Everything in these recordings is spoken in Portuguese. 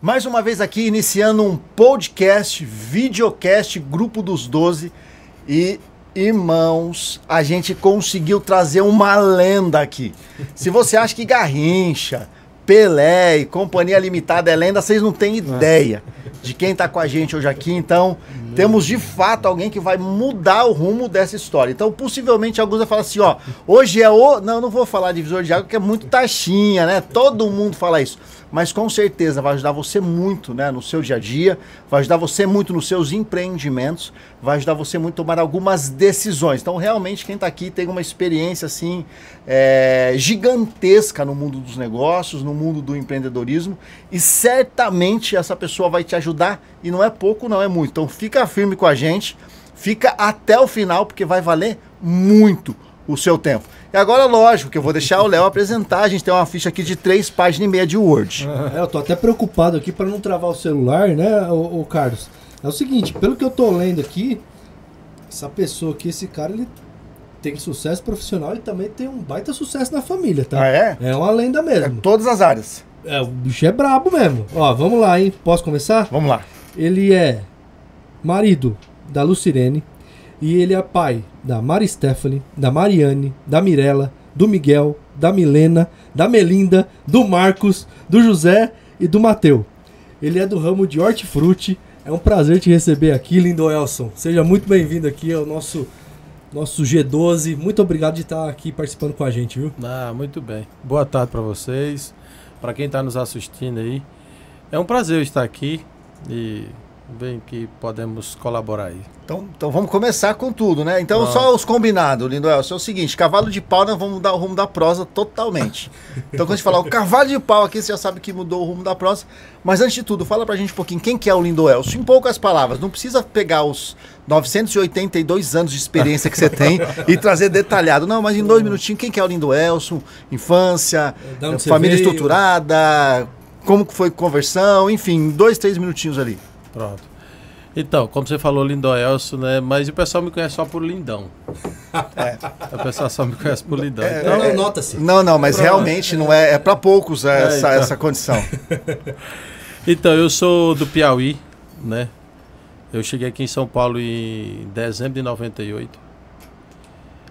Mais uma vez aqui, iniciando um podcast, videocast, Grupo dos 12. E, irmãos, a gente conseguiu trazer uma lenda aqui. Se você acha que Garrincha, Pelé e Companhia Limitada é lenda, vocês não têm ideia de quem tá com a gente hoje aqui. Então, temos de fato alguém que vai mudar o rumo dessa história. Então, possivelmente, alguns vão falar assim, ó, hoje é o... Não, não vou falar divisor de água, porque é muito taxinha, né? Todo mundo fala isso. Mas com certeza vai ajudar você muito, né, no seu dia a dia, vai ajudar você muito nos seus empreendimentos, vai ajudar você muito a tomar algumas decisões. Então, realmente, quem está aqui tem uma experiência assim gigantesca no mundo dos negócios, no mundo do empreendedorismo, e certamente essa pessoa vai te ajudar, e não é pouco, não é muito. Então, fica firme com a gente, fica até o final, porque vai valer muito o seu tempo. E agora, lógico, que eu vou deixar o Léo apresentar. A gente tem uma ficha aqui de 3,5 páginas de Word. Eu tô até preocupado aqui para não travar o celular, né, o Carlos? É o seguinte, pelo que eu tô lendo aqui, essa pessoa aqui, esse cara, ele tem sucesso profissional e também tem um baita sucesso na família, tá? Ah, é? É uma lenda mesmo. É todas as áreas. É, o bicho é brabo mesmo. Ó, vamos lá, hein? Posso começar? Vamos lá. Ele é marido da Lucirene. E ele é pai da Mari Stephanie, da Mariane, da Mirella, do Miguel, da Milena, da Melinda, do Marcos, do José e do Mateu. Ele é do ramo de hortifruti. É um prazer te receber aqui, Lindoelson. Seja muito bem-vindo aqui ao nosso G12. Muito obrigado de estar aqui participando com a gente, viu? Ah, muito bem. Boa tarde para vocês, para quem está nos assistindo aí. É um prazer estar aqui e bem que podemos colaborar aí. Então vamos começar com tudo, né? Então só os combinados, Lindoelson, é o seguinte, cavalo de pau nós vamos mudar o rumo da prosa totalmente. Então quando a gente falar o cavalo de pau aqui, você já sabe que mudou o rumo da prosa. Mas antes de tudo, fala pra gente um pouquinho quem que é o Lindoelson, em poucas palavras. Não precisa pegar os 982 anos de experiência que você tem e trazer detalhado. Não, mas em 2 minutinhos, quem que é o Lindoelson? Infância, família estruturada, como que foi conversão, enfim, 2, 3 minutinhos ali. Pronto. Então, como você falou, Lindoelson, né? Mas o pessoal me conhece só por Lindão. O pessoal só me conhece por Lindão. Então, nota-se. Não, mas realmente não é para poucos essa condição. Então, eu sou do Piauí, né? Eu cheguei aqui em São Paulo em dezembro de 98.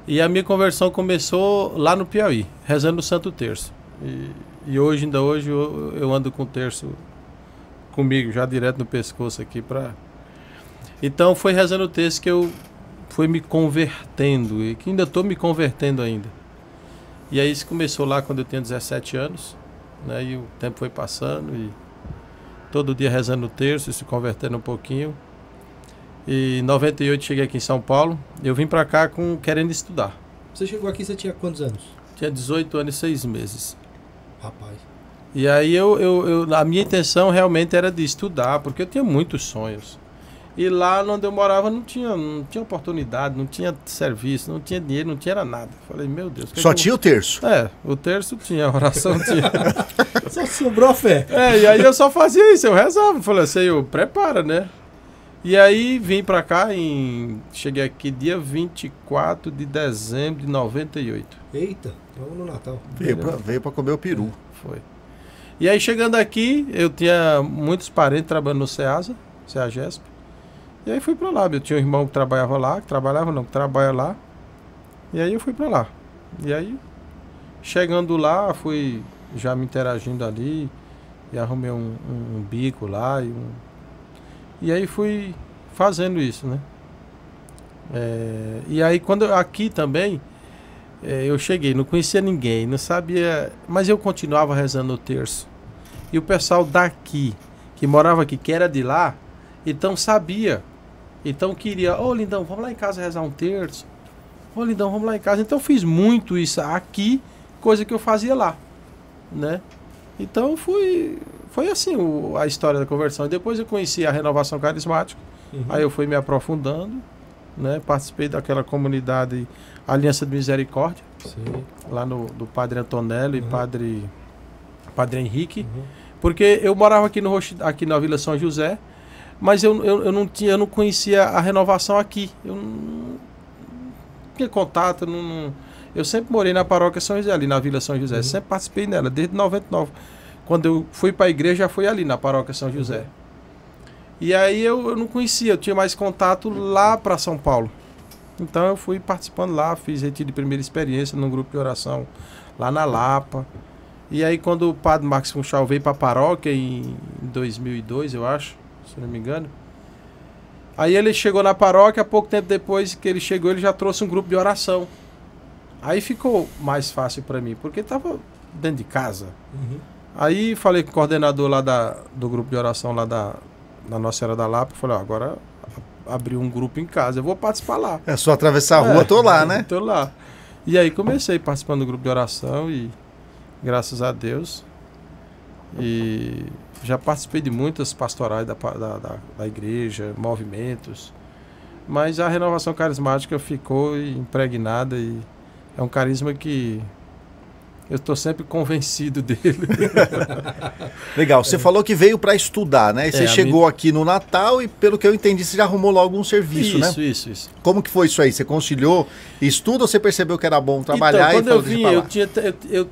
E a minha conversão começou lá no Piauí, rezando o Santo Terço. E hoje, ainda hoje, eu ando com o terço comigo, já direto no pescoço aqui pra... Então foi rezando o texto que eu fui me convertendo, e que ainda estou me convertendo ainda. E aí isso começou lá quando eu tinha 17 anos, né? E o tempo foi passando, e todo dia rezando o terço, se convertendo um pouquinho. E em 98 cheguei aqui em São Paulo, eu vim pra cá querendo estudar. Você chegou aqui, você tinha quantos anos? Tinha 18 anos e 6 meses. Rapaz. E aí a minha intenção realmente era de estudar, porque eu tinha muitos sonhos. E lá onde eu morava não tinha oportunidade, não tinha serviço, não tinha dinheiro, não tinha nada. Falei, meu Deus. Só tinha o terço? O terço tinha, a oração tinha. Só sobrou a fé. E aí eu só fazia isso, eu rezava. Falei assim, prepara, né? E aí vim pra cá, cheguei aqui dia 24 de dezembro de 98. Eita, vamos no Natal. Veio pra comer o peru. Foi. E aí chegando aqui, eu tinha muitos parentes trabalhando no CEAGESP. E aí fui pra lá, eu tinha um irmão que trabalha lá. E aí eu fui pra lá. E aí, chegando lá, fui já me interagindo ali. E arrumei um bico lá. E aí fui fazendo isso, né? E aí aqui também, eu cheguei, não conhecia ninguém, não sabia... Mas eu continuava rezando o terço. E o pessoal daqui, que morava aqui, que era de lá, então sabia... Então queria, Lindão, vamos lá em casa rezar um terço. Lindão, vamos lá em casa. Então eu fiz muito isso aqui, coisa que eu fazia lá, né? Então foi assim a história da conversão. E depois eu conheci a Renovação Carismática. Aí eu fui me aprofundando, né? Participei daquela comunidade Aliança de Misericórdia. Sim. Lá do Padre Antonello e Padre Henrique. Porque eu morava aqui na Vila São José. Mas eu não conhecia a renovação aqui. Eu não tinha contato. Eu sempre morei na paróquia São José, ali na Vila São José. Sempre participei nela, desde 99. quando eu fui para a igreja, já foi ali na paróquia São José. E aí eu não conhecia, eu tinha mais contato lá para São Paulo. Então eu fui participando lá, fiz retiro de primeira experiência num grupo de oração lá na Lapa. E aí quando o padre Marcos Funchal veio para a paróquia em 2002, eu acho, se não me engano. Aí ele chegou na paróquia, pouco tempo depois que ele chegou, ele já trouxe um grupo de oração. Aí ficou mais fácil para mim, porque estava dentro de casa. Aí falei com o coordenador lá do grupo de oração lá da Nossa Senhora da Lapa, falei, ó, agora abriu um grupo em casa, eu vou participar lá. É só atravessar a rua, tô lá, né? Tô lá. E aí comecei participando do grupo de oração e graças a Deus. E já participei de muitas pastorais da igreja, movimentos. Mas a renovação carismática ficou impregnada e é um carisma que eu estou sempre convencido dele. Legal. Você falou que veio para estudar, né? E você chegou aqui no Natal e, pelo que eu entendi, você já arrumou logo um serviço, né? Isso. Como que foi isso aí? Você conciliou estudo ou você percebeu que era bom trabalhar? Então, quando eu vim,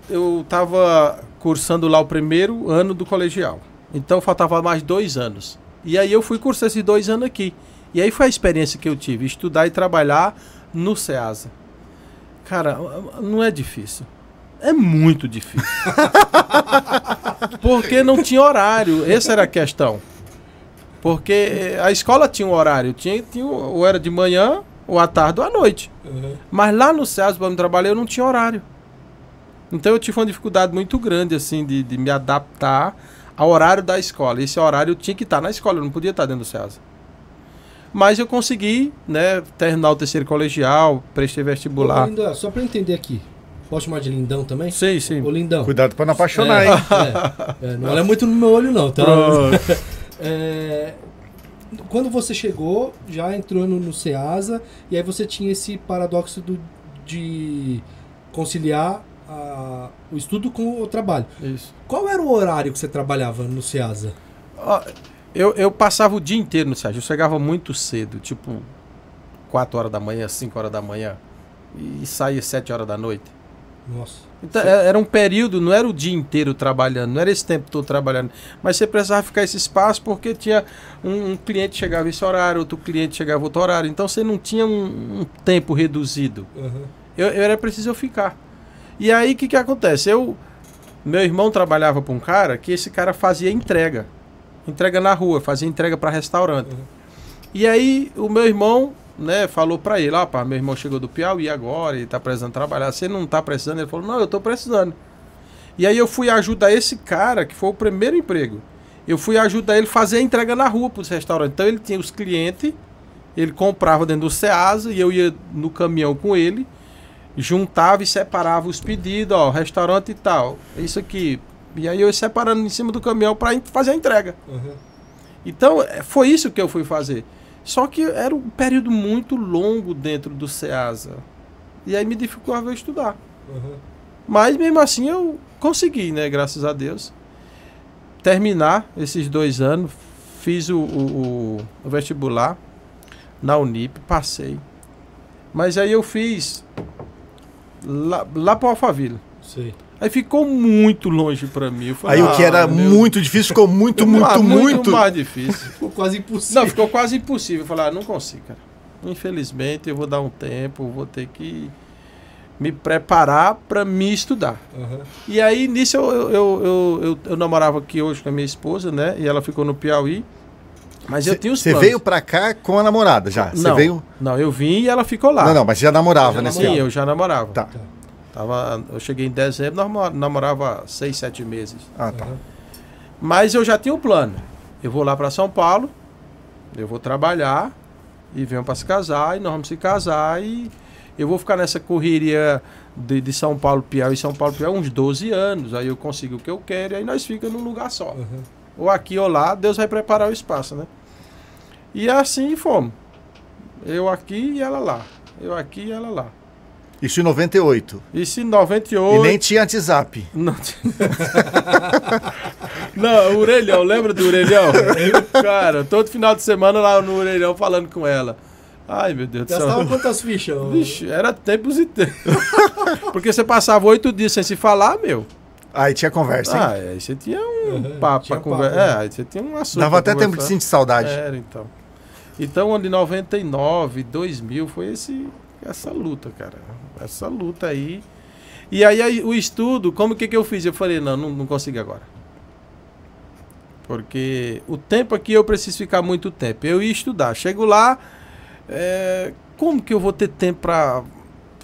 eu estava cursando lá o primeiro ano do colegial. Então, faltava mais 2 anos. E aí eu fui cursar esses 2 anos aqui. E aí foi a experiência que eu tive, estudar e trabalhar no SEASA. Cara, não é difícil. É muito difícil. Porque não tinha horário. Essa era a questão. Porque a escola tinha um horário. Ou era de manhã, ou à tarde, ou à noite. Mas lá no SEASA, para me trabalhar, eu não tinha horário. Então eu tive uma dificuldade muito grande, assim, de me adaptar ao horário da escola. Esse horário eu tinha que estar na escola, eu não podia estar dentro do SEASA. Mas eu consegui, né, terminar o terceiro colegial, prestei vestibular. Ô, Lindão, só para entender aqui. Posso chamar de Lindão também? Sim. Ô, Lindão. Cuidado para não apaixonar, hein? Não olha muito no meu olho, não, tá? Quando você chegou, já entrou no SEASA, e aí você tinha esse paradoxo de conciliar o estudo com o trabalho. Isso. Qual era o horário que você trabalhava no SEASA? Eu passava o dia inteiro no SEASA. Eu chegava muito cedo, tipo 4 horas da manhã, 5 horas da manhã, e saía 7 horas da noite. Nossa. Então, era um período, não era o dia inteiro trabalhando, não era esse tempo todo trabalhando, mas você precisava ficar esse espaço porque tinha um cliente que chegava esse horário, outro cliente chegava outro horário, então você não tinha um tempo reduzido. Era preciso eu ficar. E aí o que acontece? Meu irmão trabalhava para um cara que esse cara fazia entrega na rua, fazia entrega para restaurante. E aí o meu irmão, né, falou para ele, meu irmão chegou do Piauí agora, ele tá precisando trabalhar, você não tá precisando? Ele falou, não, eu tô precisando. E aí eu fui ajudar esse cara, que foi o primeiro emprego, eu fui ajudar ele a fazer a entrega na rua pros restaurantes. Então ele tinha os clientes, ele comprava dentro do SEASA e eu ia no caminhão com ele, juntava e separava os pedidos, restaurante e tal, isso aqui. E aí eu ia separando em cima do caminhão para fazer a entrega. Então foi isso que eu fui fazer. Só que era um período muito longo dentro do SEASA. E aí me dificultava eu estudar. Mas mesmo assim eu consegui, né? Graças a Deus. Terminar esses 2 anos. Fiz o vestibular na Unip, passei. Mas aí eu fiz lá para o Alphaville. Sei. Aí ficou muito longe pra mim. Falei, aí o que era muito difícil ficou muito mais difícil. Ficou quase impossível. Não, ficou quase impossível. Eu falei, não consigo, cara. Infelizmente, eu vou dar um tempo, vou ter que me preparar pra me estudar. E aí, nisso, eu namorava aqui hoje com a minha esposa, né? E ela ficou no Piauí. Mas eu tinha os planos. Você veio pra cá com a namorada já? Não, eu vim e ela ficou lá. Não, mas você já namorava, né? Sim, eu já namorava. Tá. Eu cheguei em dezembro, namorava 6, 7 meses. Tá. Mas eu já tinha um plano. Eu vou lá para São Paulo, eu vou trabalhar e venho para se casar, e nós vamos se casar e eu vou ficar nessa correria de São Paulo, Piauí, uns 12 anos. Aí eu consigo o que eu quero e aí nós ficamos num lugar só. Ou aqui ou lá, Deus vai preparar o espaço, né? E assim fomos. Eu aqui e ela lá. Eu aqui e ela lá. Isso em 98. Isso em 98. E nem tinha WhatsApp. Não tinha. Não, o Orelhão, lembra do Orelhão? Cara, todo final de semana lá no Orelhão falando com ela. Ai, meu Deus do céu. Gastava quantas fichas? Vixe, era tempos e tempos. Porque você passava 8 dias sem se falar, meu. Aí tinha conversa, hein? Aí você tinha um papo pra conversa. né? Aí você tinha um assunto. Dava até pra tempo de conversar. sentir saudade. Era, então. Então, ano de 99, 2000, foi essa luta, cara. Essa luta aí. E aí o estudo, como que eu fiz? Eu falei, não consigo agora. Porque o tempo aqui eu preciso ficar muito tempo. Eu ia estudar. Chego lá, como que eu vou ter tempo para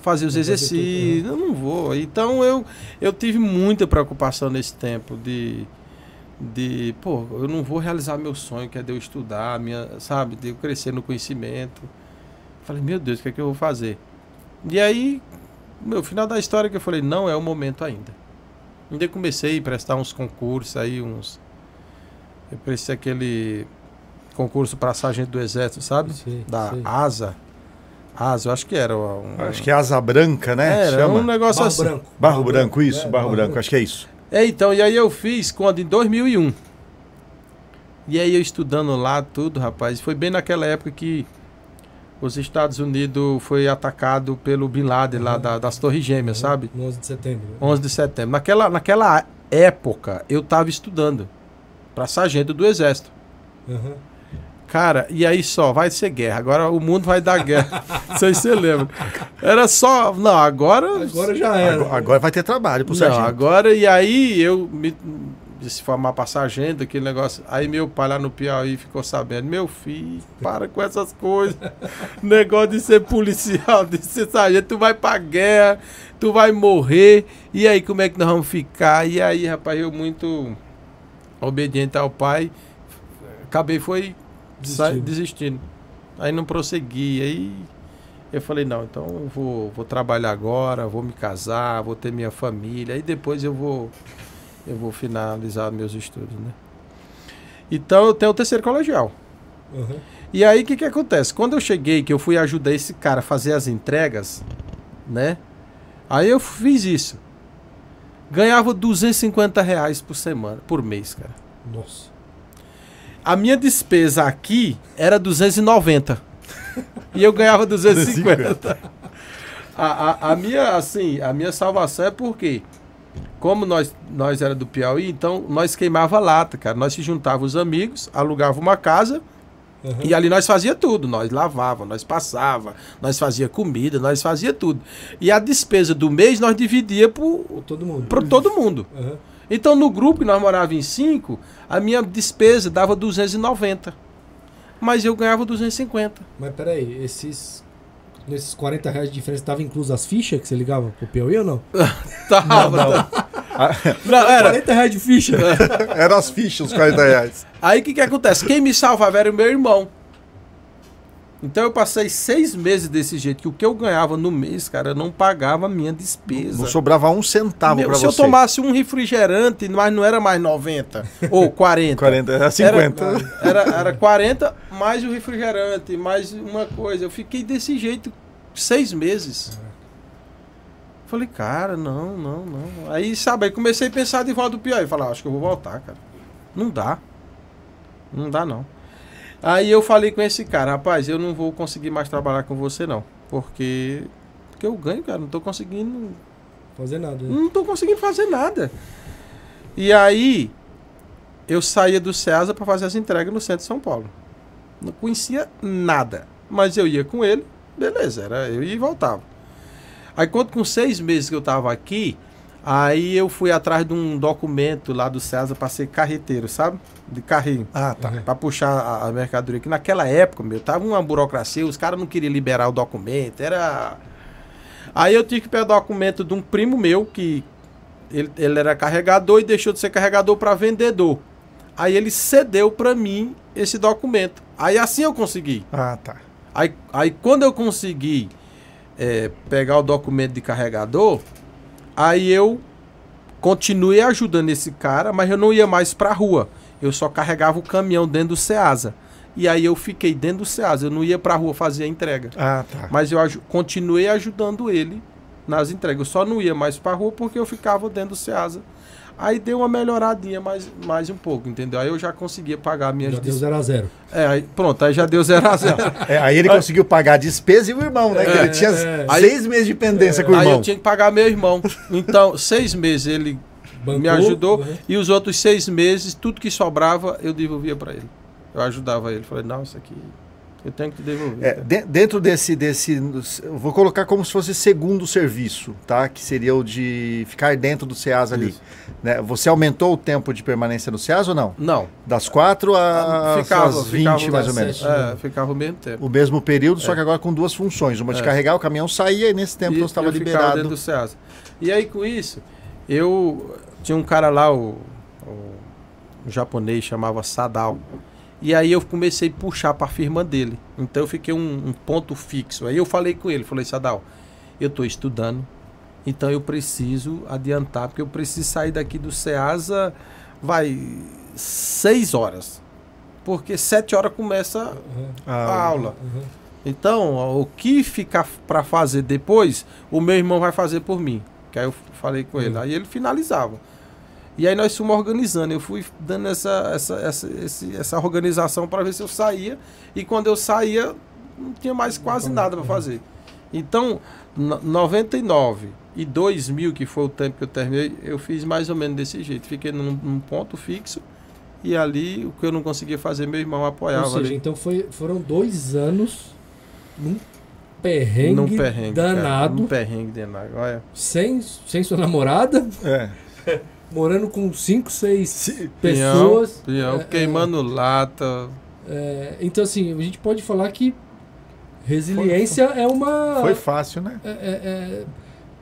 fazer os exercícios? Eu não vou. Então eu tive muita preocupação nesse tempo pô, eu não vou realizar meu sonho, que é de eu estudar, sabe, de eu crescer no conhecimento. Falei, meu Deus, o que é que eu vou fazer? E aí, no final da história que eu falei, não é o momento ainda. Ainda comecei a prestar uns concursos aí, eu prestei aquele concurso para sargento do exército, sabe? Sim, da sim. ASA, eu acho que era Acho que é asa branca, né? Era Chama. um negócio Barro assim. branco. Barro branco, isso, barro branco, acho que é isso. Então, e aí eu fiz quando em 2001. E aí eu estudando lá tudo, rapaz, foi bem naquela época que os Estados Unidos foi atacado pelo Bin Laden lá das Torres Gêmeas, sabe? No 11 de setembro. 11 de setembro. Naquela época eu tava estudando para sargento do exército. Uhum. Cara, e aí só vai ser guerra. Agora o mundo vai dar guerra. Não sei se você lembra. Era só. Não, agora. Agora já era. Agora vai ter trabalho pro Não, sargento. agora. E aí eu me se formar pra sargento, aquele negócio. Aí meu pai lá no Piauí ficou sabendo. Meu filho, para com essas coisas. Negócio de ser policial, de ser sargento. Tu vai pra guerra, tu vai morrer. E aí, como é que nós vamos ficar? E aí, rapaz, eu muito obediente ao pai. Acabei desistindo. Aí não prossegui. Aí eu falei, não, então eu vou trabalhar agora, vou me casar, vou ter minha família. Aí depois eu vou finalizar meus estudos, né? Então eu tenho o terceiro colegial. Uhum. E aí o que acontece? Quando eu cheguei, que eu fui ajudar esse cara a fazer as entregas, né? Aí eu fiz isso. Ganhava R$250 por semana, por mês, cara. Nossa. A minha despesa aqui era 290. E eu ganhava 250. A minha salvação é porque, como nós era do Piauí, então nós queimava lata, cara. Nós se juntava os amigos, alugava uma casa e ali nós fazia tudo. Nós lavava, nós passava, nós fazia comida, nós fazia tudo. E a despesa do mês nós dividia por todo mundo. Para todo mundo. Uhum. Então, no grupo que nós morávamos em 5, a minha despesa dava 290. Mas eu ganhava 250. Mas peraí, nesses R$40 de diferença, estava incluso as fichas que você ligava pro Piauí ou não? Tava. Não, era. R$40 de ficha. Eram as fichas, os R$40. Aí o que acontece? Quem me salvava era o meu irmão. Então eu passei 6 meses desse jeito, que o que eu ganhava no mês, cara, não pagava a minha despesa. Não sobrava um centavo pra Se você. eu tomasse um refrigerante, mas não era mais 90 ou 40. 40, era 50. Era 40 mais o refrigerante, mais uma coisa. Eu fiquei desse jeito 6 meses. Falei, cara, não. Aí, sabe, aí comecei a pensar de volta do Piauí. Falei, acho que eu vou voltar, cara. Não dá. Não dá, não. Aí eu falei com esse cara, rapaz, eu não vou conseguir mais trabalhar com você, não. Porque eu ganho, cara, não tô conseguindo... Fazer nada, né? Não tô conseguindo fazer nada. E aí, eu saía do Ceasa para fazer as entregas no centro de São Paulo. Não conhecia nada. Mas eu ia com ele, beleza, eu ia e voltava. Aí, quando com 6 meses que eu tava aqui, aí eu fui atrás de um documento lá do Ceasa para ser carreteiro, sabe? De carrinho. Ah, tá. Para puxar a mercadoria. Que naquela época, tava uma burocracia, os caras não queriam liberar o documento, era... Aí eu tive que pegar o documento de um primo meu, que ele era carregador e deixou de ser carregador para vendedor. Aí ele cedeu para mim esse documento. Aí assim eu consegui. Ah, tá. Aí quando eu consegui pegar o documento de carregador, aí eu continuei ajudando esse cara, mas eu não ia mais para a rua. Eu só carregava o caminhão dentro do Ceasa. E aí eu fiquei dentro do Ceasa. Eu não ia pra rua fazer a entrega. Ah, tá. Mas eu continuei ajudando ele nas entregas. Eu só não ia mais pra rua porque eu ficava dentro do Ceasa. Aí deu uma melhoradinha mais um pouco, entendeu? Aí eu já conseguia pagar minhas Já deu 0 a 0. Aí, pronto, aí já deu 0 a 0. Aí ele conseguiu pagar a despesa e o irmão, né? Que ele tinha 6 meses de pendência com o Aí irmão. eu tinha que pagar meu irmão. Então, 6 meses ele Bancou, me ajudou. uhum. E os outros 6 meses, tudo que sobrava, eu devolvia para ele. Eu ajudava ele. Falei, não, isso aqui eu tenho que te devolver. Dentro desse, eu vou colocar como se fosse segundo serviço, tá? Que seria o de ficar dentro do SEASA ali. Né? Você aumentou o tempo de permanência no SEASA ou não? Não. Das 4 às 20, mais ou menos. Ficava o mesmo tempo. O mesmo período, só que agora com 2 funções. Uma de carregar o caminhão, saía e nesse tempo você estava liberado. Dentro do SEASA. E aí com isso, eu tinha um cara lá, o japonês, chamava Sadao. E aí eu comecei a puxar para a firma dele. Então eu fiquei um ponto fixo. Aí eu falei com ele, falei, Sadao, eu estou estudando, então eu preciso adiantar, porque eu preciso sair daqui do SEASA, 6 horas. Porque 7 horas começa a aula. Uhum. Então, o que ficar para fazer depois, o meu irmão vai fazer por mim. Que aí eu falei com ele. Aí ele finalizava. E aí nós fomos organizando. Eu fui dando essa organização para ver se eu saía. E quando eu saía, não tinha mais quase nada para fazer. Então, 99 e 2000, que foi o tempo que eu terminei, eu fiz mais ou menos desse jeito. Fiquei num ponto fixo. E ali, o que eu não conseguia fazer, meu irmão apoiava. Ou seja, ali. então foram 2 anos num perrengue danado. Num perrengue danado. Olha. Sem sua namorada. Morando com 5, 6 pessoas. Queimando lata. Então, assim, a gente pode falar que resiliência é uma... Foi fácil, né?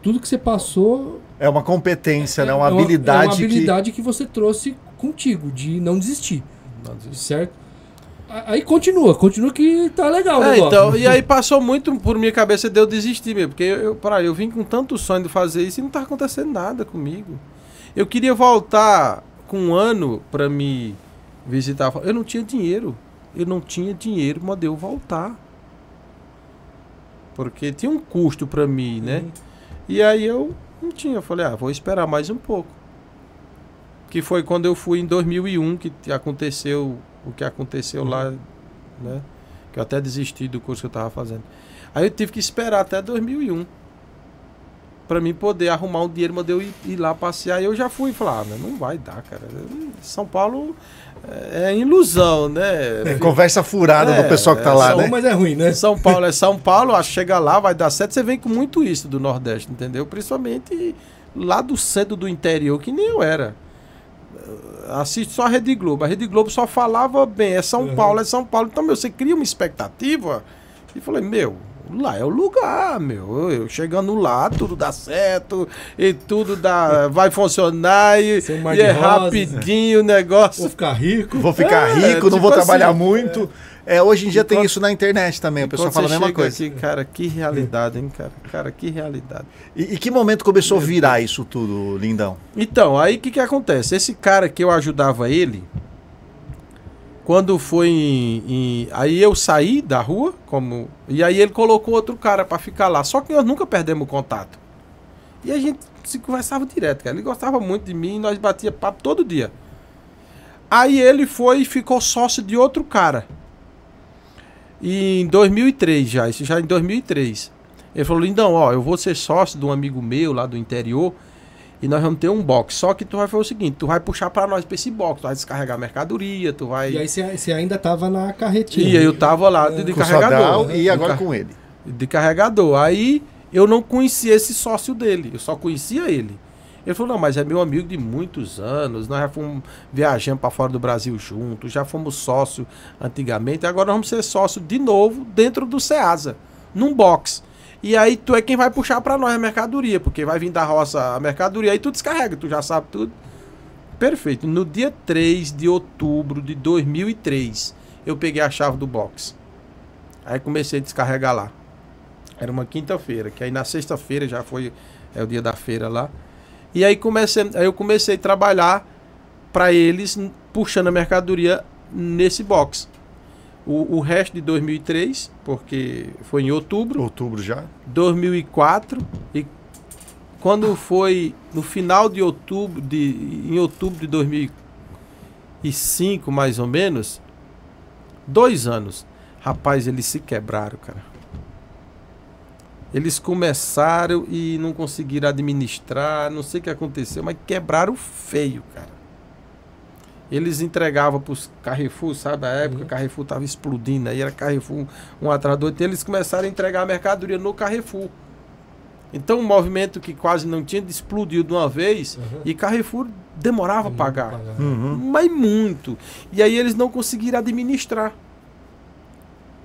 Tudo que você passou... É uma competência, né? Uma habilidade. É uma habilidade que você trouxe contigo, de não desistir. Certo? Aí continua que tá legal o negócio. Então, e aí passou muito por minha cabeça de eu desistir mesmo. Porque eu vim com tanto sonho de fazer isso e não tá acontecendo nada comigo. Eu queria voltar com 1 ano para me visitar. Eu não tinha dinheiro. Mandei eu voltar. Porque tinha um custo para mim, né? E aí eu não tinha. Eu falei, vou esperar mais um pouco. Que foi quando eu fui em 2001 que aconteceu o que aconteceu lá, né? Que eu até desisti do curso que eu estava fazendo. Aí eu tive que esperar até 2001 para mim poder arrumar um dinheiro, mandei eu ir lá passear. E eu já fui e falei, não vai dar, cara. São Paulo é ilusão, né? Conversa furada do pessoal que tá lá, né? Mas é ruim, né? São Paulo é São Paulo, chega lá, vai dar certo. Você vem com muito isso do Nordeste, entendeu? Principalmente lá do centro do interior, que nem eu era. Assisto só a Rede Globo. A Rede Globo só falava bem, é São Paulo, é São Paulo. Então, você cria uma expectativa. E falei, lá é o lugar, eu chegando lá, tudo dá certo, e tudo vai funcionar, e é rapidinho o negócio. Vou ficar rico. Vou ficar rico, não vou trabalhar muito. Hoje em dia tem isso na internet também, o pessoal fala a mesma coisa. Aqui, cara, que realidade, hein, cara? Cara, que realidade. E que momento começou a virar isso tudo, lindão? Então, aí o que acontece? Esse cara que eu ajudava ele, quando foi aí eu saí da rua, e aí ele colocou outro cara pra ficar lá. Só que nós nunca perdemos o contato. E a gente se conversava direto, cara. Ele gostava muito de mim e nós batia papo todo dia. Aí ele foi e ficou sócio de outro cara. E em 2003 isso já em 2003. Ele falou, Lindão, eu vou ser sócio de um amigo meu lá do interior e nós vamos ter um box. Só que tu vai fazer o seguinte, tu vai puxar pra nós pra esse box, tu vai descarregar mercadoria, tu vai... E aí você ainda tava na carretinha. E aí eu tava lá de carregador. E agora com ele. De carregador. Aí eu não conhecia esse sócio dele, eu só conhecia ele. Ele falou, não, mas é meu amigo de muitos anos, nós já fomos viajando para fora do Brasil juntos, já fomos sócio antigamente, agora nós vamos ser sócio de novo dentro do SEASA, num box. E aí tu é quem vai puxar para nós a mercadoria, porque vai vir da roça a mercadoria, aí tu descarrega, tu já sabe tudo. Perfeito. No dia 3 de outubro de 2003, eu peguei a chave do box. Aí comecei a descarregar lá. Era uma quinta-feira, que aí na sexta-feira já foi o dia da feira lá. E aí eu comecei a trabalhar para eles, puxando a mercadoria nesse box. O resto de 2003, porque foi em outubro. Outubro já. 2004. E quando foi no final de outubro, em outubro de 2005, mais ou menos, 2 anos. Rapaz, eles se quebraram, cara. Eles começaram e não conseguiram administrar, não sei o que aconteceu, mas quebraram feio, cara. Eles entregavam para os Carrefour, sabe? A época o Carrefour estava explodindo, aí era Carrefour um atrás do outro, eles começaram a entregar a mercadoria no Carrefour. Então um movimento que quase não tinha explodiu de uma vez e Carrefour demorava a pagar. Mas muito. E aí eles não conseguiram administrar.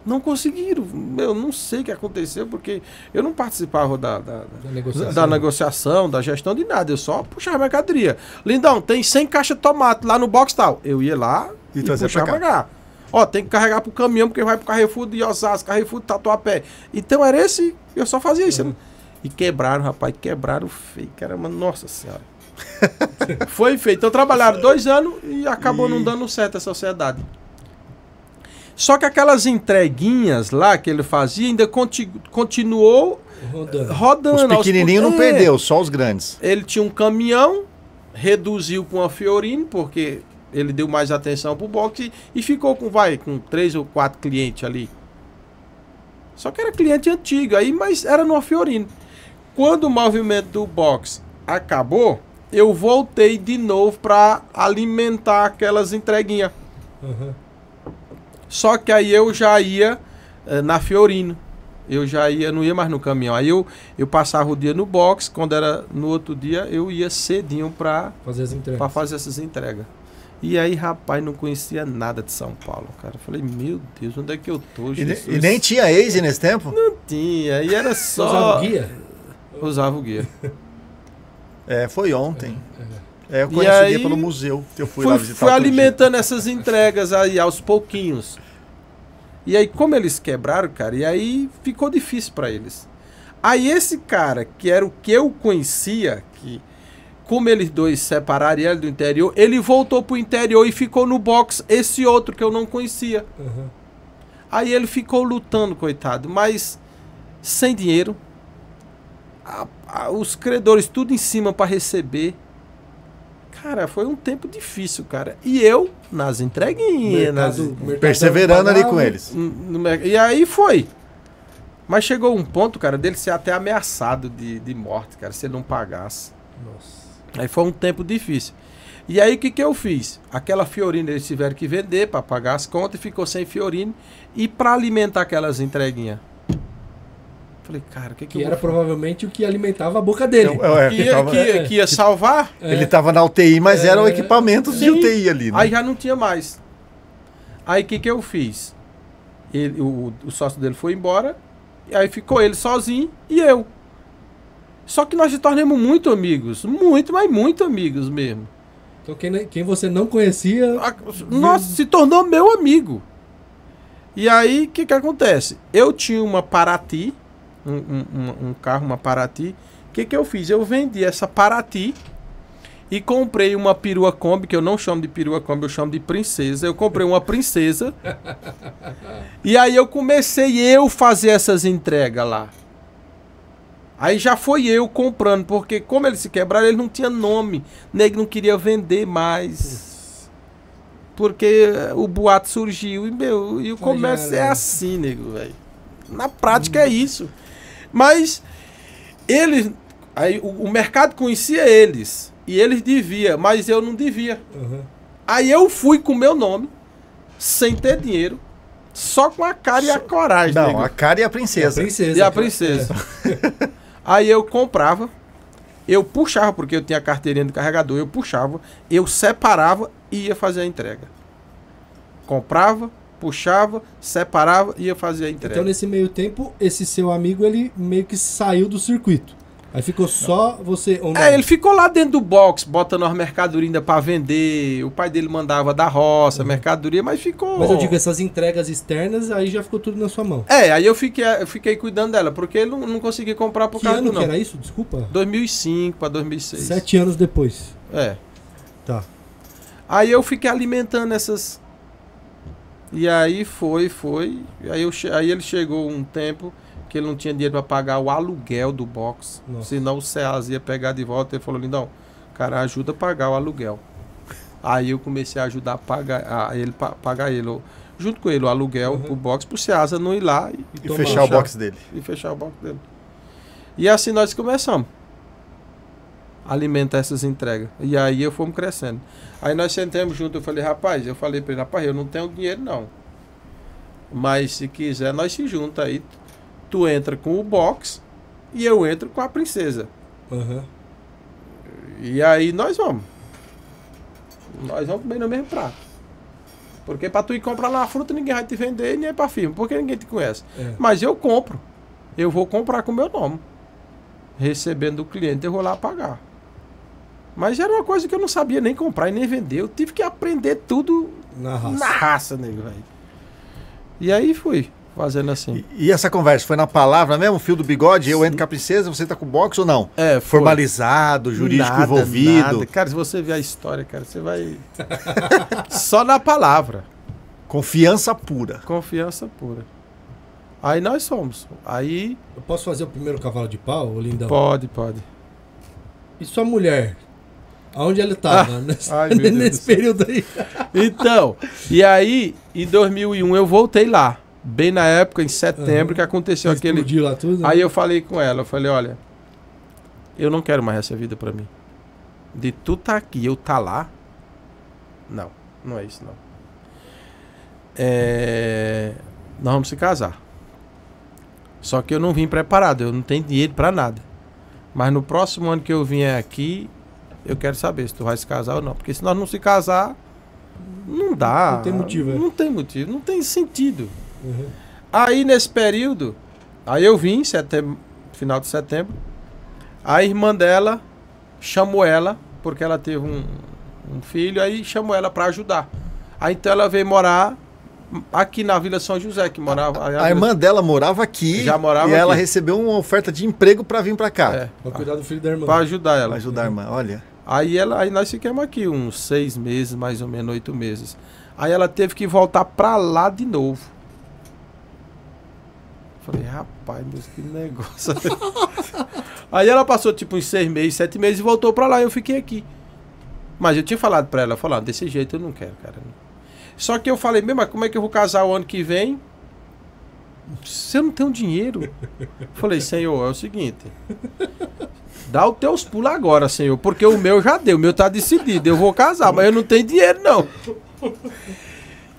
Não conseguiram. Eu não sei o que aconteceu, porque eu não participava da negociação, da gestão de nada. Eu só puxava a mercadoria. Lindão, tem 100 caixas de tomate lá no box tal. Eu ia lá e puxava pra cá. Ó, tem que carregar pro caminhão, porque vai pro Carrefour de Osasco, Carrefour de Tatuapé. Então era esse, eu só fazia isso. E quebraram, rapaz, quebraram feio. Caramba, nossa senhora. Foi feito. Então trabalharam 2 anos e acabou não dando certo a sociedade. Só que aquelas entreguinhas lá que ele fazia ainda continuou rodando. Os pequenininhos não perdeu, só os grandes. Ele tinha um caminhão, reduziu com a Fiorino, porque ele deu mais atenção pro boxe e ficou com 3 ou 4 clientes ali. Só que era cliente antigo, aí, mas era no Fiorino. Quando o movimento do boxe acabou, eu voltei de novo para alimentar aquelas entreguinhas. Só que aí eu já ia na Fiorino. Eu já ia, não ia mais no caminhão. Aí eu passava o dia no box, quando era no outro dia, eu ia cedinho para fazer essas entregas. E aí, rapaz, não conhecia nada de São Paulo, cara. Eu falei, meu Deus, onde é que eu tô, Jesus? E nem tinha Waze nesse tempo? Não tinha, e era só... Usava o guia? Usava o guia. Foi ontem. Eu conheci o guia pelo museu. Eu fui lá visitar. Fui alimentando essas entregas aí aos pouquinhos. E aí, como eles quebraram, cara, e aí ficou difícil para eles. Aí esse cara, que era o que eu conhecia, que como eles dois separaram ele do interior, ele voltou pro interior e ficou no box esse outro que eu não conhecia. Aí ele ficou lutando, coitado, mas sem dinheiro. Os credores tudo em cima para receber. Cara, foi um tempo difícil, cara. E eu nas entreguinhas, perseverando ali com eles. E aí foi. Mas chegou um ponto, cara, dele ser até ameaçado de morte, cara, se ele não pagasse. Nossa. Aí foi um tempo difícil. E aí o que eu fiz? Aquela Fiorino eles tiveram que vender para pagar as contas e ficou sem Fiorino. E para alimentar aquelas entreguinhas. Falei, cara, o que eu vou era fazer? Provavelmente o que alimentava a boca dele. Que ia salvar. Ele tava na UTI, mas eram equipamentos de UTI ali, né? Aí já não tinha mais. Aí o que eu fiz? O sócio dele foi embora. E aí ficou ele sozinho e eu. Só que nós se tornamos muito amigos. Muito, mas muito amigos mesmo. Então quem você não conhecia... Nossa, se tornou meu amigo. E aí, o que acontece? Eu tinha uma Paraty... Um carro, uma Paraty. O que eu fiz? Eu vendi essa Paraty e comprei uma perua Kombi, que eu não chamo de perua Kombi, eu chamo de princesa. Eu comprei uma princesa. E aí eu comecei fazer essas entregas lá. Aí já foi eu comprando, porque como eles se quebraram, ele não tinha nome. Nego não queria vender mais. Porque o boato surgiu e o comércio é assim, nego, velho. Na prática é isso. Mas eles, aí o mercado conhecia eles e eles deviam, mas eu não devia. Aí eu fui com o meu nome, sem ter dinheiro, só com a cara e a coragem. Não, nego. A cara e a princesa. E a princesa. Aí eu comprava, eu puxava, porque eu tinha a carteirinha de carregador, eu puxava, eu separava e ia fazer a entrega. Comprava, puxava, separava e ia fazer a entrega. Então nesse meio tempo, esse seu amigo, ele meio que saiu do circuito. Aí ficou só você... ele ficou lá dentro do box, botando as mercadorias ainda pra vender. O pai dele mandava da roça, mercadoria, mas ficou... Mas eu digo, essas entregas externas, aí já ficou tudo na sua mão. Aí eu fiquei cuidando dela, porque ele não conseguia comprar por causa do não. Que ano que era isso? Desculpa. 2005 pra 2006. 7 anos depois. Tá. Aí eu fiquei alimentando essas... E aí foi. Aí ele chegou um tempo que ele não tinha dinheiro para pagar o aluguel do box. Nossa. Senão o Ceasa ia pegar de volta. Ele falou, Lindão, cara, ajuda a pagar o aluguel. Aí eu comecei a ajudar a pagar ele, junto com ele, o aluguel pro box, pro Ceasa não ir lá e fechar o box dele. E fechar o box dele. E assim nós começamos a alimentar essas entregas. E aí fomos crescendo. Aí nós sentamos junto, eu falei pra ele, rapaz, eu não tenho dinheiro não. Mas se quiser, nós se junta aí. Tu entra com o box e eu entro com a princesa. Uhum. E aí nós vamos. Nós vamos comer no mesmo prato. Porque pra tu ir comprar lá a fruta, ninguém vai te vender, nem é pra firma, porque ninguém te conhece. Mas eu compro. Eu vou comprar com o meu nome. Recebendo do cliente, eu vou lá pagar. Mas era uma coisa que eu não sabia nem comprar e nem vender. Eu tive que aprender tudo na raça, nego, velho. E aí fui fazendo assim. E essa conversa foi na palavra mesmo? Fio do bigode, eu entro com a princesa, você tá com o box ou não? É, foi. Formalizado, jurídico envolvido. Nada. Cara, se você ver a história, cara, você vai... Só na palavra. Confiança pura. Confiança pura. Aí nós somos. Aí... Eu posso fazer o primeiro cavalo de pau, Lindão? Pode. E sua mulher? Aonde ela estava nesse período aí? Então, e aí, em 2001, eu voltei lá. Bem na época, em setembro, que aconteceu aquele... Explodiu lá tudo, né? Aí eu falei com ela, eu falei, olha, eu não quero mais essa vida pra mim. De tu tá aqui, eu tá lá. Não é isso, não. Nós vamos se casar. Só que eu não vim preparado, eu não tenho dinheiro pra nada. Mas no próximo ano que eu vier aqui, eu quero saber se tu vai se casar ou não. Porque se nós não se casar, não dá. Não tem motivo. Não tem motivo, não tem sentido. Uhum. Aí nesse período, aí eu vim, final de setembro, a irmã dela chamou ela, porque ela teve um filho, aí chamou ela para ajudar. Aí então ela veio morar aqui na Vila São José, que morava... A irmã dela morava aqui, já morava e ela aqui. Recebeu uma oferta de emprego para vir para cá. Para cuidar do filho da irmã. Para ajudar ela. Para ajudar a irmã, olha. Aí nós ficamos aqui uns 6 meses, mais ou menos 8 meses. Aí ela teve que voltar para lá de novo. Falei, rapaz, Deus, que negócio. Aí ela passou tipo uns 6 meses, 7 meses e voltou pra lá e eu fiquei aqui. Mas eu tinha falado pra ela, falando, desse jeito eu não quero, cara. Só que eu falei, mas como é que eu vou casar o ano que vem se eu não tenho dinheiro? Falei, Senhor, é o seguinte, dá os teus pulos agora, Senhor, porque o meu já deu, o meu tá decidido, eu vou casar, mas eu não tenho dinheiro não.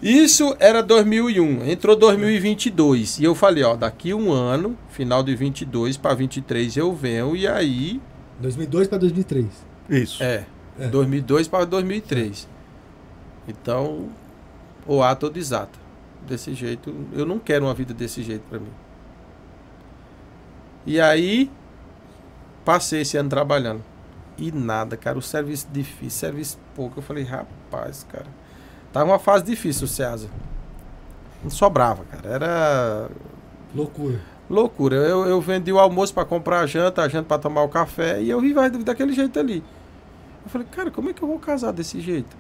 Isso era 2001, entrou 2022 e eu falei, ó, daqui um ano, final de 22 para 23 eu venho e aí... 2002 para 2003. Isso. 2002 para 2003. Então, o A todo exato. Desse jeito, eu não quero uma vida desse jeito para mim. E aí, passei esse ano trabalhando. E nada, cara, o serviço difícil, serviço pouco. Eu falei, rapaz, cara... Tava uma fase difícil o Ceasa. Não sobrava, cara. Era... Loucura. Eu vendi o almoço para comprar a janta para tomar o café. E eu vivo daquele jeito ali. Eu falei, cara, como é que eu vou casar desse jeito?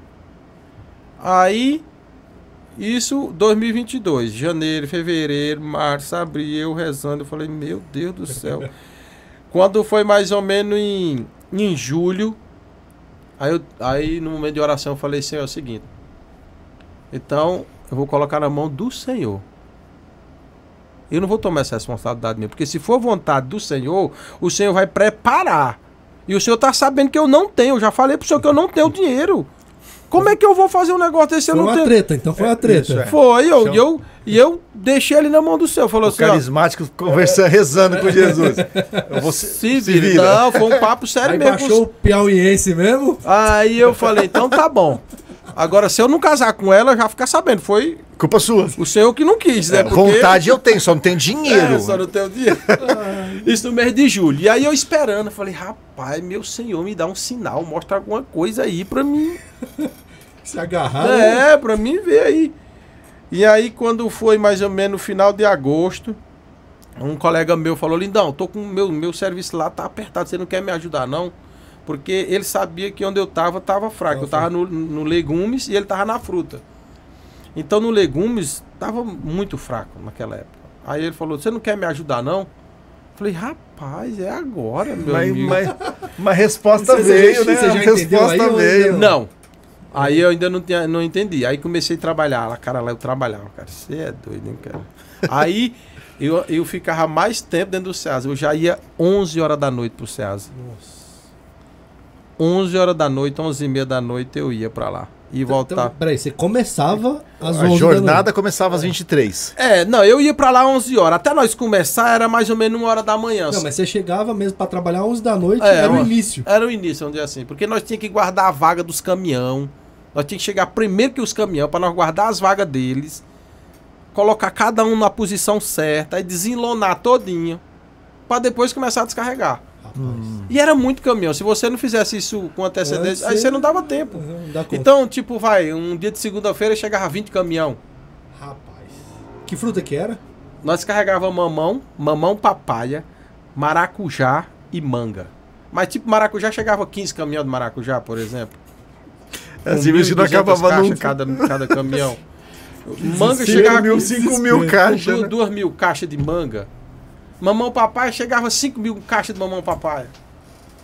Aí, isso 2022. Janeiro, fevereiro, março, abril, eu rezando. Eu falei, meu Deus do céu. Quando foi mais ou menos em julho, aí no momento de oração eu falei, Senhor, é o seguinte. Então, eu vou colocar na mão do Senhor. Eu não vou tomar essa responsabilidade minha, porque se for vontade do Senhor, o Senhor vai preparar. E o Senhor tá sabendo que eu não tenho. Eu já falei pro Senhor que eu não tenho dinheiro. Como é que eu vou fazer um negócio desse? Foi uma treta, então foi uma treta. Isso, Foi, eu deixei ele na mão do Senhor. Falou o assim, carismático conversando, rezando com Jesus. Eu vou se vira. Não, foi um papo sério aí mesmo. Baixou o piauiense mesmo? Aí eu falei, então tá bom. Agora, se eu não casar com ela, já ficar sabendo. Foi culpa sua. O Senhor que não quis, né? Porque... Vontade eu tenho, só não tenho dinheiro. Só não tenho dinheiro. Isso no mês de julho. E aí eu esperando, eu falei, rapaz, meu Senhor, me dá um sinal, mostra alguma coisa aí pra mim. Se agarrar. Pra mim ver aí. E aí, quando foi mais ou menos no final de agosto, um colega meu falou, Lindão, tô com o meu serviço lá, tá apertado, você não quer me ajudar, não? Porque ele sabia que onde eu tava fraco. Eu tava no legumes e ele tava na fruta. Então no legumes tava muito fraco naquela época. Aí ele falou, você não quer me ajudar não? Eu falei, rapaz, é agora, meu amigo. Mas a resposta veio, né? Você já resposta veio. Não. Aí eu ainda não entendi. Aí comecei a trabalhar. Cara, lá eu trabalhava, cara. Você é doido, hein, cara? Aí Eu ficava mais tempo dentro do Ceasa. Eu já ia 11 horas da noite pro Ceasa. Nossa. 11 horas da noite, 11h30 da noite eu ia pra lá. E voltar. Então, peraí, você começava às 11 A da jornada noite. começava às 23. Não, eu ia pra lá 11 horas. Até nós começar era mais ou menos 1 hora da manhã. Não, mas você chegava mesmo pra trabalhar 11 da noite, É, era o ó. início. Era o início, vamos dizer assim. Porque nós tínhamos que guardar a vaga dos caminhão. Nós tínhamos que chegar primeiro que os caminhões pra nós guardar as vagas deles. Colocar cada um na posição certa. Aí desenlonar todinho. Pra depois começar a descarregar. E era muito caminhão. Se você não fizesse isso com antecedência, aí você não dava tempo. Não dá conta. Então, tipo, um dia de segunda-feira chegava 20 caminhão. Rapaz. Que fruta que era? Nós carregávamos mamão papaya, maracujá e manga. Mas tipo, maracujá chegava 15 caminhão de maracujá, por exemplo. Assim, que não acabava nunca. Cada caminhão. Manga chegava 5 mil caixas. 2.000 caixas de manga. Mamão papaya chegava 5.000 caixas de mamão papaya.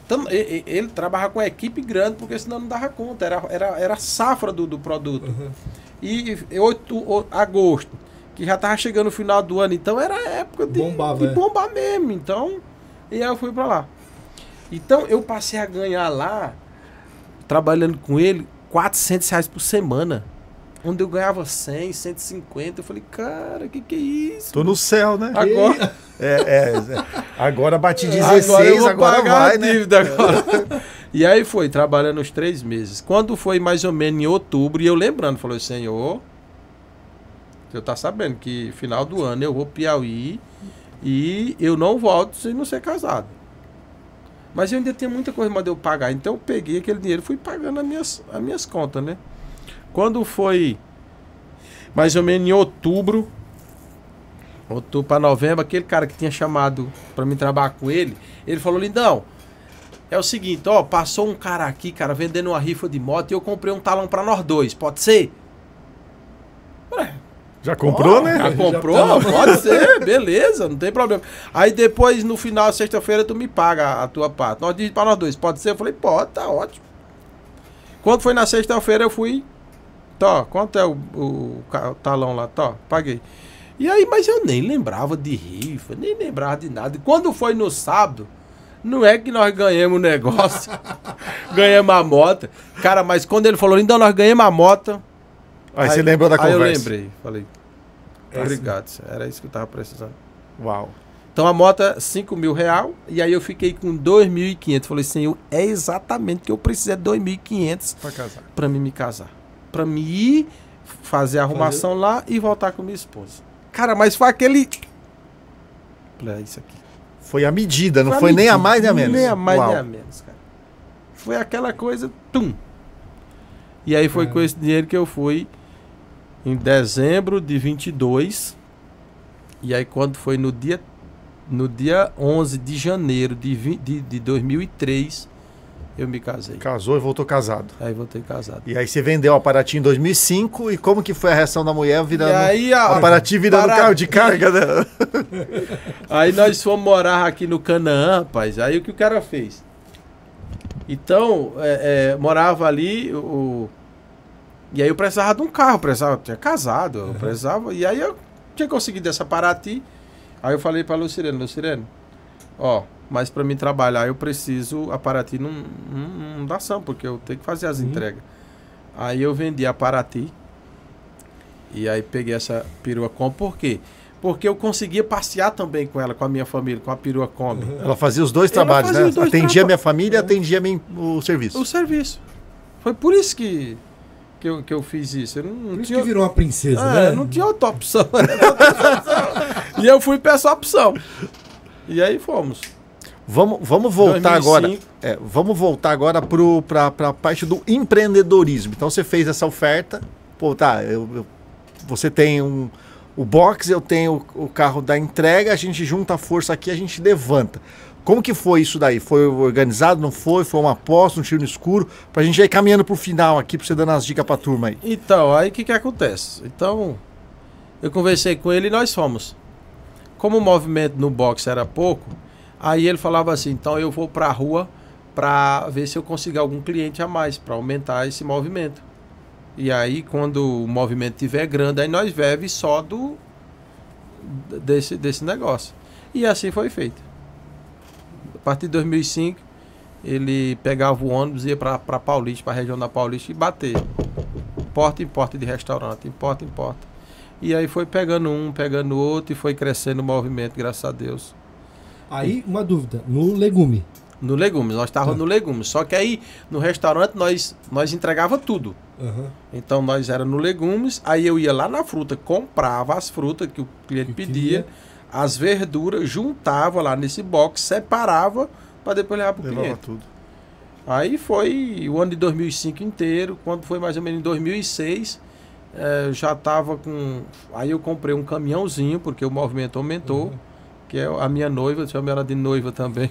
Então, ele trabalhava com uma equipe grande, porque senão não dava conta. Era a safra do produto. Uhum. E agosto, que já tava chegando no final do ano, então era a época de bombar mesmo. Então, e aí eu fui pra lá. Então, eu passei a ganhar lá, trabalhando com ele, R$400 por semana. Onde eu ganhava 100, 150. Eu falei, cara, que é isso? Tô no céu, né? Agora... Agora bati 16, agora vai, né? Agora. E aí foi, trabalhando uns 3 meses. Quando foi mais ou menos em outubro, e eu lembrando, falou, Senhor, eu tá sabendo que final do ano eu vou Piauí e eu não volto sem não ser casado. Mas eu ainda tenho muita coisa para eu pagar. Então eu peguei aquele dinheiro e fui pagando as minhas contas, né? Quando foi mais ou menos em outubro para novembro, aquele cara que tinha chamado para mim trabalhar com ele, ele falou, Lindão, é o seguinte, ó, passou um cara aqui, cara, vendendo uma rifa de moto e eu comprei um talão para nós dois, pode ser? Já comprou, né? Já comprou? Pode ser, beleza, não tem problema. Aí depois, no final, sexta-feira, tu me paga a tua parte. Nós dizemos para nós dois, pode ser? Eu falei, pode, tá ótimo. Quando foi na sexta-feira, eu fui, quanto é o talão lá? Paguei. E aí, mas eu nem lembrava de rifa, nem lembrava de nada. E quando foi no sábado, não é que nós ganhamos o negócio, ganhamos a moto. Cara, mas quando ele falou, então nós ganhamos a moto. Aí você lembrou da conversa. Aí eu lembrei, falei, obrigado, era isso que eu tava precisando. Uau. Então a moto é R$5.000 e aí eu fiquei com 2.500. Falei, Senhor, é exatamente o que eu preciso, é 2.500 pra casar. Pra mim me casar. Pra mim ir fazer a arrumação lá e voltar com minha esposa. Cara, mas foi aquele... É isso aqui. Foi a medida, não foi nem a mais nem a menos. Nem a mais nem a menos, cara. Foi aquela coisa, E aí foi com esse dinheiro que eu fui em dezembro de 22. E aí quando foi no dia 11 de janeiro de 2003, eu me casei. Casou e voltou casado. Aí voltei casado. E aí você vendeu a Paraty em 2005 e como que foi a reação da mulher virando... E aí a Paraty virando carro de carga, né? Aí nós fomos morar aqui no Canaã, rapaz. Aí o que o cara fez? Então, morava ali, e aí eu precisava de um carro, tinha casado, eu precisava, e aí eu tinha conseguido essa Paraty. Aí eu falei pra Lucirene, mas pra mim trabalhar eu preciso, a Paraty não dá ação, porque eu tenho que fazer as entregas. Aí eu vendi a Paraty, e aí peguei essa perua Kombi, por quê? Porque eu conseguia passear também com ela, com a minha família, com a perua Kombi. Ela fazia os dois trabalhos, né? Atendia minha família e atendia o serviço. O serviço. Foi por isso que eu fiz isso. Eu não Por isso tinha... que virou uma princesa, né? Não tinha outra opção. E eu fui pra essa opção. E aí fomos. Vamos voltar 2005. agora. Vamos voltar agora para a parte do empreendedorismo. Então você fez essa oferta. Pô, você tem o box, eu tenho o carro da entrega, a gente junta a força aqui, a gente levanta. Como que foi isso daí? Foi organizado, não foi? Foi uma aposta, um tiro no escuro? Pra gente ir caminhando pro final aqui, pra você dando as dicas pra turma aí. Então, aí o que acontece? Então, eu conversei com ele e nós fomos. Como o movimento no box era pouco, aí ele falava assim, então eu vou pra rua pra ver se eu consigo algum cliente a mais, pra aumentar esse movimento. E aí, quando o movimento estiver grande, aí nós vive só desse negócio. E assim foi feito. A partir de 2005, ele pegava o ônibus, ia para Paulista, para a região da Paulista e bater. Porta em porta de restaurante, em porta em porta. E aí foi pegando um, pegando outro e foi crescendo o movimento, graças a Deus. Aí, uma dúvida, no legume. No legumes, nós estávamos no legumes. Só que aí, no restaurante, nós entregava tudo. Uhum. Então, nós era no legumes, aí eu ia lá na fruta, comprava as frutas que o cliente pedia, as verduras, juntava lá nesse box, separava para depois levar para o cliente. Tudo. Aí foi o ano de 2005 inteiro, quando foi mais ou menos em 2006, já estava com... Aí eu comprei um caminhãozinho, porque o movimento aumentou. Uhum. Que é a minha noiva, chamo ela de noiva também.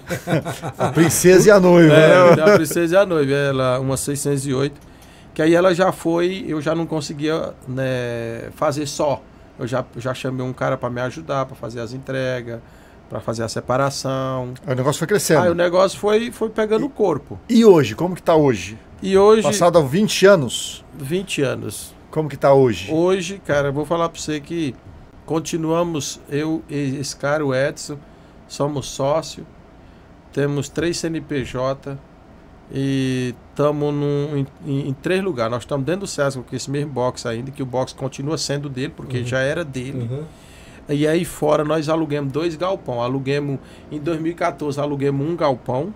A princesa e a noiva. A princesa e a noiva, ela, uma 608. Que aí ela já foi, eu já não conseguia, né, fazer só. Eu já chamei um cara para me ajudar, para fazer as entregas, para fazer a separação. Aí o negócio foi crescendo. Aí o negócio foi pegando o corpo. E hoje, como que tá hoje? E hoje... Passado 20 anos. 20 anos. Como que tá hoje? Hoje, cara, eu vou falar para você que continuamos, eu e esse cara, o Edson, somos sócio, temos 3 CNPJ e estamos em 3 lugares. Nós estamos dentro do Sesco com esse mesmo box ainda, que o box continua sendo dele, porque já era dele. Uhum. E aí fora nós alugamos 2 galpão. Em 2014, alugamos um galpão,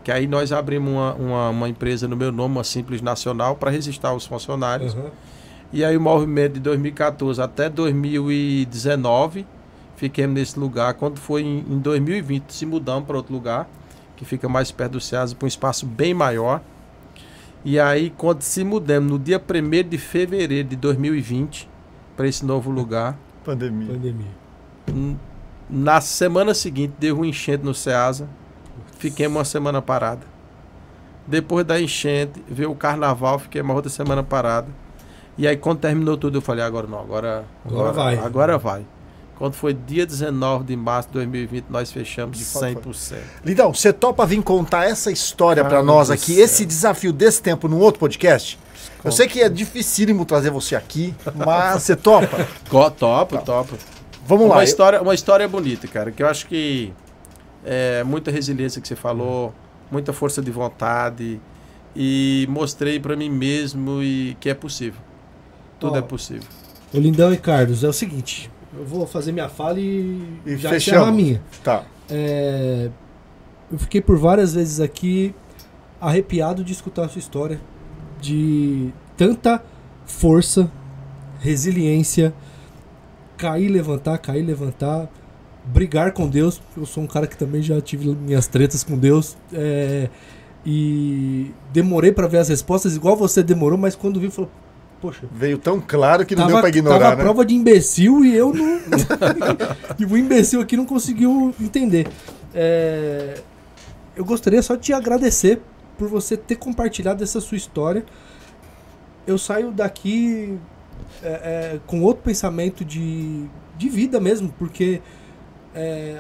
que aí nós abrimos uma empresa no meu nome, uma Simples Nacional, para registrar os funcionários. Uhum. E aí o movimento de 2014 até 2019, fiquemos nesse lugar. Quando foi em 2020, se mudamos para outro lugar, que fica mais perto do Ceasa, para um espaço bem maior. E aí, quando se mudamos, no dia 1º de fevereiro de 2020, para esse novo lugar... Pandemia. Na semana seguinte, deu um enchente no Ceasa, fiquemos uma semana parada. Depois da enchente, veio o carnaval, fiquei uma outra semana parada. E aí, quando terminou tudo, eu falei, agora vai. Quando foi dia 19 de março de 2020, nós fechamos 100%. Lindão, você topa vir contar essa história pra nós aqui, esse desafio desse tempo num outro podcast? Eu sei que é dificílimo trazer você aqui, mas você topa? Topa. Vamos lá. Uma história bonita, cara, que eu acho que é muita resiliência que você falou, muita força de vontade, e mostrei pra mim mesmo que é possível. Tudo é possível. O Lindão e Carlos, é o seguinte, eu vou fazer minha fala e já fechamos. encerrar a minha. Tá. Eu fiquei por várias vezes aqui arrepiado de escutar a sua história, de tanta força, resiliência, cair, levantar, brigar com Deus. Eu sou um cara que também já tive minhas tretas com Deus, e demorei para ver as respostas, igual você demorou, mas quando vi, falou, poxa, veio tão claro que não deu pra ignorar, tava né? a prova de imbecil e eu não... E o imbecil aqui não conseguiu entender. Eu gostaria só de te agradecer por você ter compartilhado essa sua história. Eu saio daqui com outro pensamento de vida mesmo, porque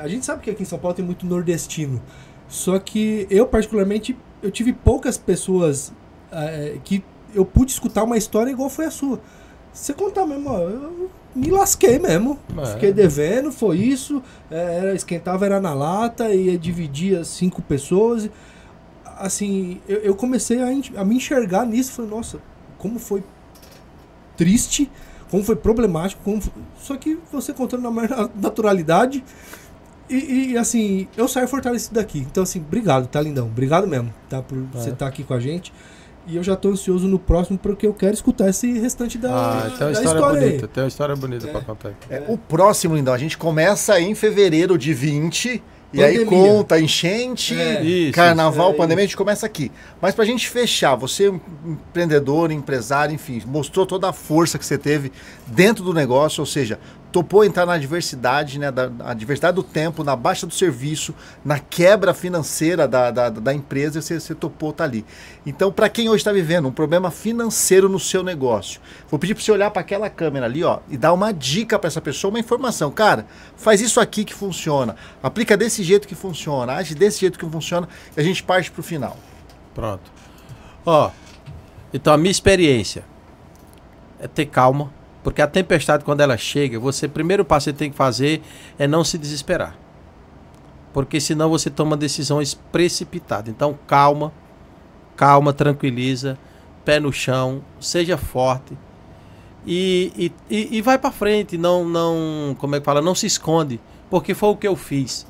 a gente sabe que aqui em São Paulo tem muito nordestino. Só que eu, particularmente, eu tive poucas pessoas que eu pude escutar uma história igual foi a sua. Você contar mesmo, ó, eu me lasquei mesmo. Fiquei devendo, foi isso. Esquentava, era na lata, e dividia 5 pessoas. Assim, eu comecei a me enxergar nisso. Falei, nossa, como foi triste, como foi problemático. Só que você contando na maior naturalidade. E assim, eu saio fortalecido daqui. Então, assim, obrigado, tá, Lindão? Obrigado mesmo, tá, por você estar aqui com a gente. E eu já tô ansioso no próximo, porque eu quero escutar esse restante da tem uma história bonita. Tem uma história bonita pra contar. O próximo, Lindão, a gente começa em fevereiro de 20. E Pandemia. aí conta enchente, carnaval, pandemia, a gente começa aqui. Mas pra gente fechar, você é um empreendedor, empresário, enfim, mostrou toda a força que você teve dentro do negócio, ou seja, topou entrar na diversidade, né, a diversidade do tempo, na baixa do serviço, na quebra financeira da empresa, e você topou estar ali. Então, para quem hoje está vivendo um problema financeiro no seu negócio, vou pedir para você olhar para aquela câmera ali, ó, e dar uma dica para essa pessoa, uma informação. Cara, faz isso aqui que funciona, aplica desse jeito que funciona, age desse jeito que funciona, e a gente parte para o final. Pronto. Então a minha experiência é ter calma, Porque a tempestade, quando ela chega, primeiro passo que você tem que fazer é não se desesperar. Porque senão você toma decisões precipitadas. Então, calma, tranquiliza, pé no chão, seja forte e vai para frente. Como é que fala? Não se esconde, porque foi o que eu fiz.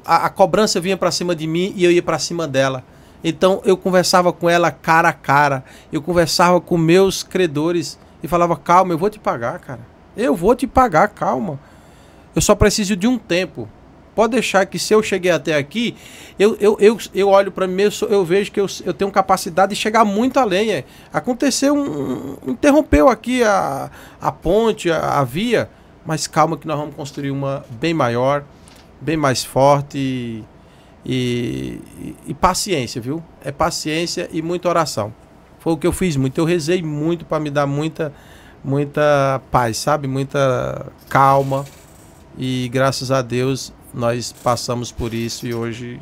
A cobrança vinha para cima de mim e eu ia para cima dela. Então, eu conversava com ela cara a cara, eu conversava com meus credores e falava, calma, eu vou te pagar, cara. Eu vou te pagar, calma. Eu só preciso de um tempo. Pode deixar que se eu cheguei até aqui, eu olho para mim, eu vejo que eu tenho capacidade de chegar muito além. Aconteceu interrompeu aqui a ponte, a via, mas calma que nós vamos construir uma bem maior, bem mais forte e paciência, viu? É paciência e muita oração. Foi o que eu fiz muito, eu rezei muito para me dar muita paz, sabe? Muita calma e graças a Deus nós passamos por isso e hoje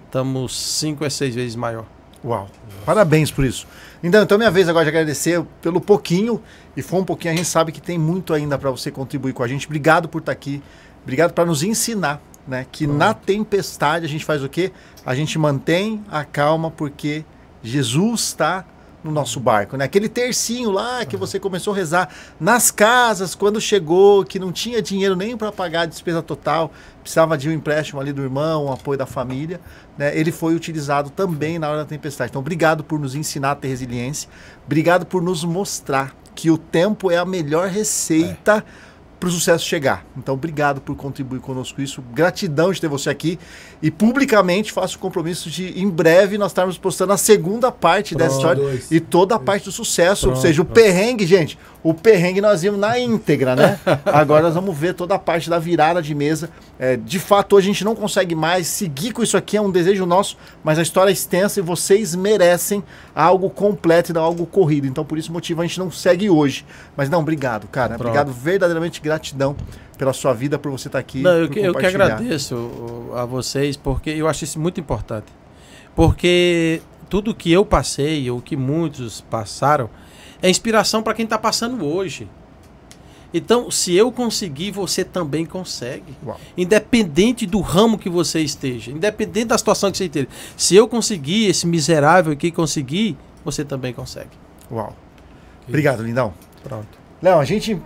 estamos 5 a 6 vezes maior. Uau, parabéns por isso. Então minha vez agora de agradecer pelo pouquinho, e foi um pouquinho, a gente sabe que tem muito ainda para você contribuir com a gente. Obrigado por estar aqui, obrigado por nos ensinar, né, que na tempestade a gente faz o quê? A gente mantém a calma porque Jesus está no nosso barco, né? Aquele tercinho lá que você começou a rezar nas casas, quando chegou, que não tinha dinheiro nem para pagar a despesa total, precisava de um empréstimo ali do irmão, um apoio da família, né? Ele foi utilizado também na hora da tempestade. Então, obrigado por nos ensinar a ter resiliência, obrigado por nos mostrar que o tempo é a melhor receita para o sucesso chegar. Então, obrigado por contribuir conosco isso. Gratidão de ter você aqui. E publicamente faço o compromisso de, em breve, nós estarmos postando a segunda parte dessa história e toda a parte do sucesso. Ou seja, o perrengue, gente, o perrengue nós vimos na íntegra, né? Agora nós vamos ver toda a parte da virada de mesa. De fato, hoje a gente não consegue mais seguir com isso aqui, é um desejo nosso, mas a história é extensa e vocês merecem algo completo e não algo corrido. Então, por isso motivo a gente não segue hoje. Mas não, obrigado, cara. Obrigado verdadeiramente, gratidão pela sua vida, por você estar aqui. Não, eu que agradeço a vocês, porque eu acho isso muito importante. Porque tudo que eu passei, ou que muitos passaram, é inspiração para quem está passando hoje. Então, se eu conseguir, você também consegue. Uau. Independente do ramo que você esteja, independente da situação que você esteja. Se eu conseguir, esse miserável aqui conseguir, você também consegue. Uau. Obrigado, lindão. Pronto. Léo, a gente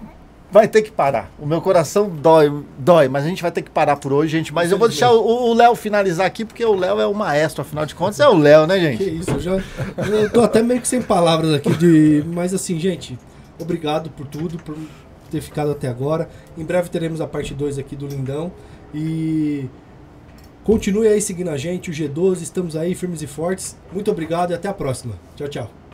vai ter que parar. O meu coração dói, mas a gente vai ter que parar por hoje, gente. Mas eu vou deixar o Léo finalizar aqui, porque o Léo é o maestro, afinal de contas, é o Léo, né, gente? Que isso, eu tô até meio que sem palavras aqui, mas assim, gente, obrigado por tudo, por ter ficado até agora. Em breve teremos a parte 2 aqui do Lindão. E continue aí seguindo a gente, o G12, estamos aí firmes e fortes. Muito obrigado e até a próxima. Tchau, tchau.